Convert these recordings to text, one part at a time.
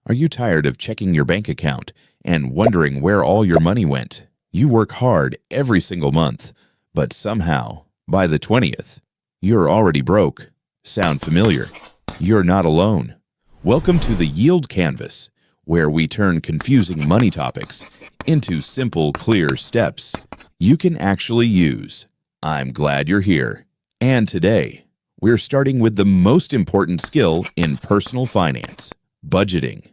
Are you tired of checking your bank account and wondering where all your money went? You work hard every single month, but somehow, by the 20th, you're already broke. Sound familiar? You're not alone. Welcome to the Yield Canvas, where we turn confusing money topics into simple, clear steps you can actually use. I'm glad you're here. And today, we're starting with the most important skill in personal finance, budgeting.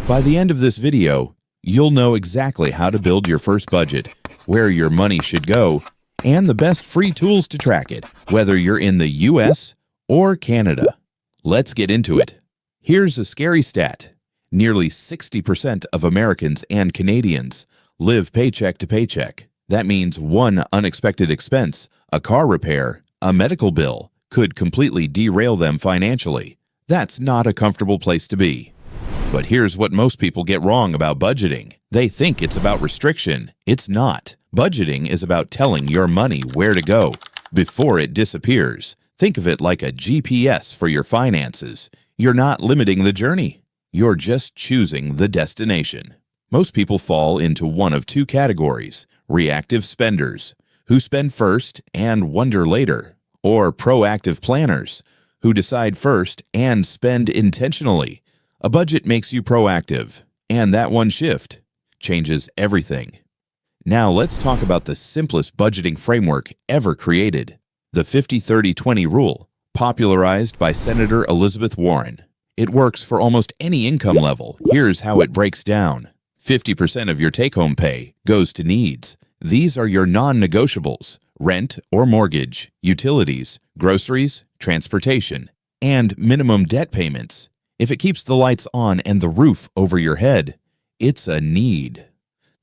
By the end of this video, you'll know exactly how to build your first budget, where your money should go, and the best free tools to track it, whether you're in the US or Canada. Let's get into it. Here's a scary stat. Nearly 60% of Americans and Canadians live paycheck to paycheck. That means one unexpected expense, a car repair, a medical bill, could completely derail them financially. That's not a comfortable place to be. But here's what most people get wrong about budgeting. They think it's about restriction. It's not. Budgeting is about telling your money where to go before it disappears. Think of it like a GPS for your finances. You're not limiting the journey. You're just choosing the destination. Most people fall into one of two categories: reactive spenders, who spend first and wonder later, or proactive planners, who decide first and spend intentionally. A budget makes you proactive, and that one shift changes everything. Now let's talk about the simplest budgeting framework ever created, the 50-30-20 rule, popularized by Senator Elizabeth Warren. It works for almost any income level. Here's how it breaks down. 50% of your take-home pay goes to needs. These are your non-negotiables: rent or mortgage, utilities, groceries, transportation, and minimum debt payments. If it keeps the lights on and the roof over your head, it's a need.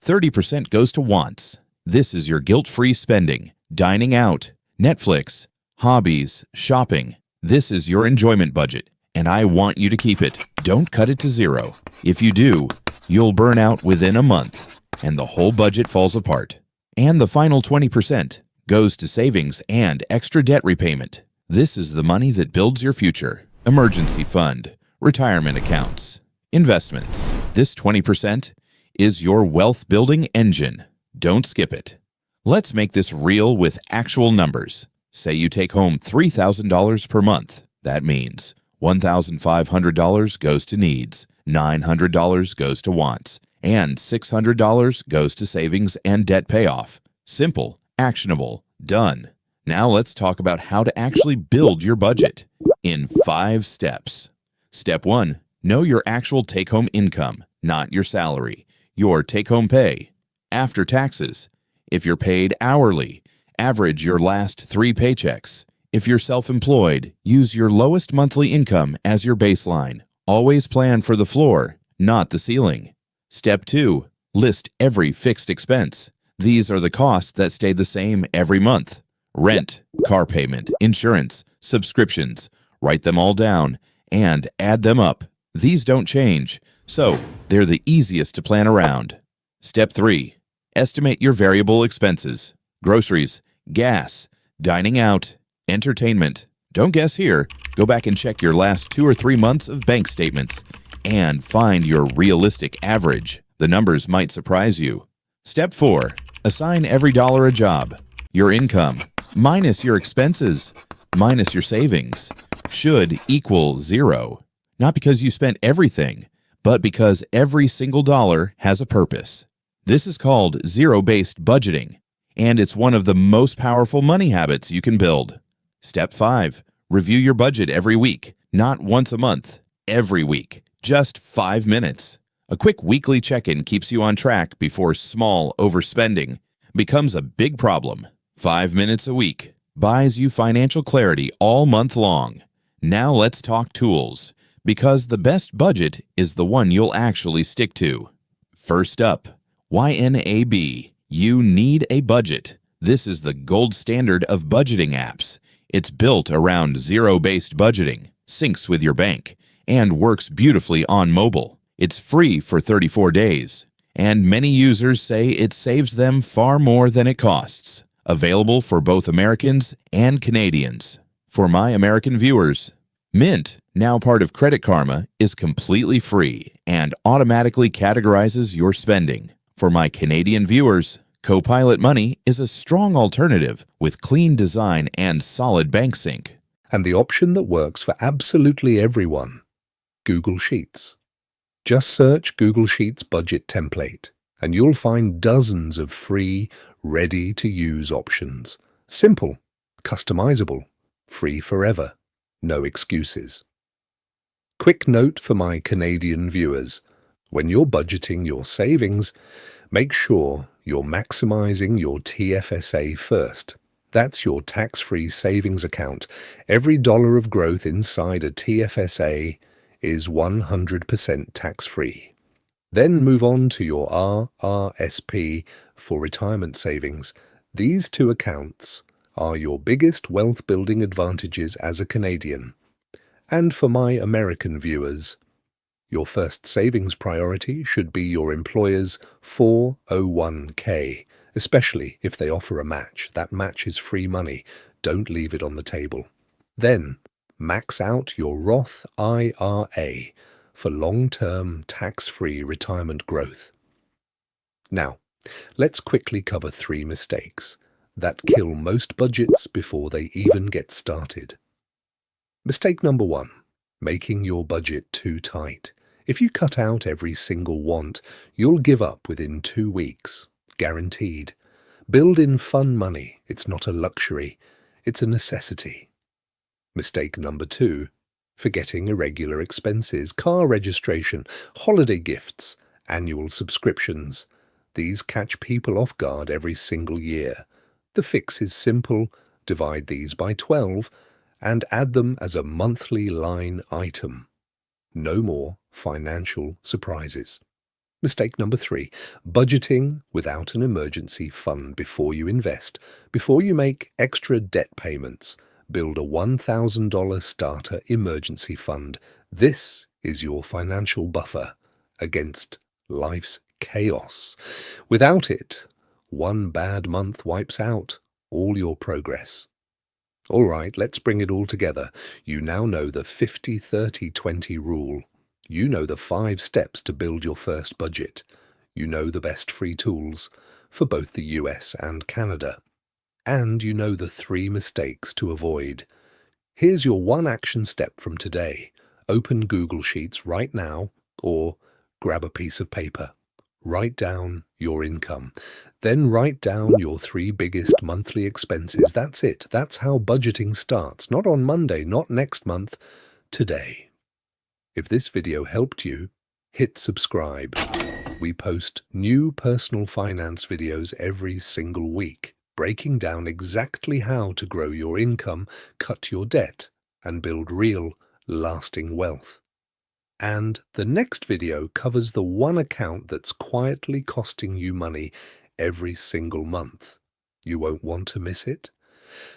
30% goes to wants. This is your guilt-free spending, dining out, Netflix, hobbies, shopping. This is your enjoyment budget, and I want you to keep it. Don't cut it to zero. If you do, you'll burn out within a month, and the whole budget falls apart. And the final 20% goes to savings and extra debt repayment. This is the money that builds your future. Emergency fund, retirement accounts, investments. This 20% is your wealth-building engine. Don't skip it. Let's make this real with actual numbers. Say you take home $3,000 per month. That means $1,500 goes to needs, $900 goes to wants, and $600 goes to savings and debt payoff. Simple, actionable, done. Now let's talk about how to actually build your budget in 5 steps. Step 1. Know your actual take-home income, not your salary. Your take-home pay, after taxes. If you're paid hourly, average your last 3 paychecks. If you're self-employed, use your lowest monthly income as your baseline. Always plan for the floor, not the ceiling. Step 2. List every fixed expense. These are the costs that stay the same every month. Rent, car payment, insurance, subscriptions. Write them all down and add them up. These don't change, so they're the easiest to plan around. Step 3. Estimate your variable expenses: groceries, gas, dining out, entertainment. Don't guess here. Go back and check your last 2 or 3 months of bank statements and find your realistic average. The numbers might surprise you. Step 4. Assign every dollar a job. Your income minus your expenses minus your savings should equal 0. Not because you spent everything, but because every single dollar has a purpose. This is called zero-based budgeting, and it's one of the most powerful money habits you can build. Step 5. Review your budget every week, not once a month, every week, just 5 minutes. A quick weekly check-in keeps you on track before small overspending becomes a big problem. 5 minutes a week buys you financial clarity all month long. Now let's talk tools, because the best budget is the one you'll actually stick to. First up, YNAB. You need a budget. This is the gold standard of budgeting apps. It's built around zero-based budgeting, syncs with your bank, and works beautifully on mobile. It's free for 34 days, and many users say it saves them far more than it costs. Available for both Americans and Canadians. For my American viewers, Mint, now part of Credit Karma, is completely free and automatically categorizes your spending. For my Canadian viewers, Copilot Money is a strong alternative with clean design and solid bank sync. And the option that works for absolutely everyone, Google Sheets. Just search Google Sheets budget template and you'll find dozens of free, ready-to-use options. Simple, customizable, free forever, no excuses. Quick note for my Canadian viewers. When you're budgeting your savings, make sure you're maximizing your TFSA first. That's your tax-free savings account. Every dollar of growth inside a TFSA is 100% tax-free. Then move on to your RRSP for retirement savings. These two accounts are your biggest wealth-building advantages as a Canadian. And for my American viewers, your first savings priority should be your employer's 401k, especially if they offer a match. That match is free money. Don't leave it on the table. Then, max out your Roth IRA for long-term tax-free retirement growth. Now, let's quickly cover 3 mistakes that kill most budgets before they even get started. Mistake number 1, making your budget too tight. If you cut out every single want, you'll give up within 2 weeks, guaranteed. Build in fun money. It's not a luxury, it's a necessity. Mistake number 2, forgetting irregular expenses, car registration, holiday gifts, annual subscriptions. These catch people off guard every single year. The fix is simple. Divide these by 12 and add them as a monthly line item. No more financial surprises. Mistake number 3, budgeting without an emergency fund before you invest. Before you make extra debt payments, build a $1,000 starter emergency fund. This is your financial buffer against life's chaos. Without it, one bad month wipes out all your progress. All right, let's bring it all together. You now know the 50-30-20 rule. You know the 5 steps to build your first budget. You know the best free tools for both the US and Canada. And you know the 3 mistakes to avoid. Here's your 1 action step from today. Open Google Sheets right now or grab a piece of paper. Write down your income. Then write down your 3 biggest monthly expenses. That's it. That's how budgeting starts. Not on Monday, not next month, today. If this video helped you, hit subscribe. We post new personal finance videos every single week, breaking down exactly how to grow your income, cut your debt, and build real, lasting wealth. And the next video covers the 1 account that's quietly costing you money every single month. You won't want to miss it.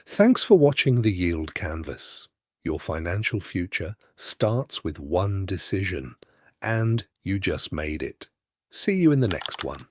Thanks for watching The Yield Canvas. Your financial future starts with 1 decision, and you just made it. See you in the next one.